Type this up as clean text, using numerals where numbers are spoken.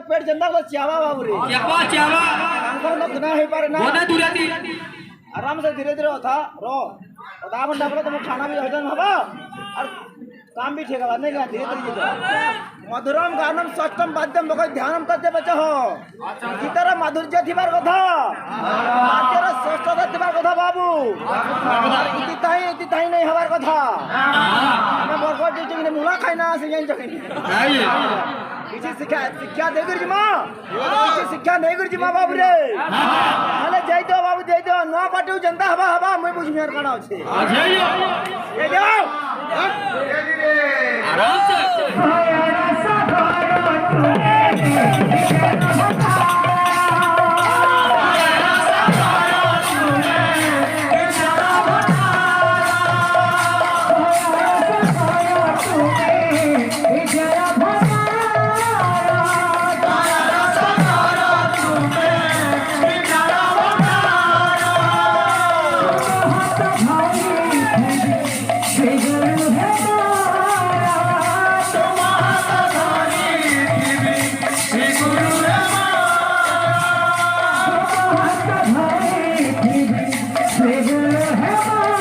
पेट जंदा चावा बाबू रे आराम से धीरे धीरे था रो आधा घंटा पहले तुम खाना भी हजम होगा और काम भी ठीक है नहीं क्या धीरे धीरे मधुरम गानम सष्टम वाद्यम भगत ध्यानम करते बच्चा हो गीतार माधुर्य थिबार कथा वाद्यर श्रेष्ठता थिबार कथा बाबू इति नहीं हबार कथा मैं बरगड़ जे जने मुला खाइना से जाइन जखनी किसी शिक्षा दे गुरुजी मां किसी शिक्षा नहीं गुरुजी मां बाबू रे हाले जाई दो बाबू जाई दो नो पाटू जनता हवा मैं बुझियार काना अछि ए जाओ धीरे आराम से Hey,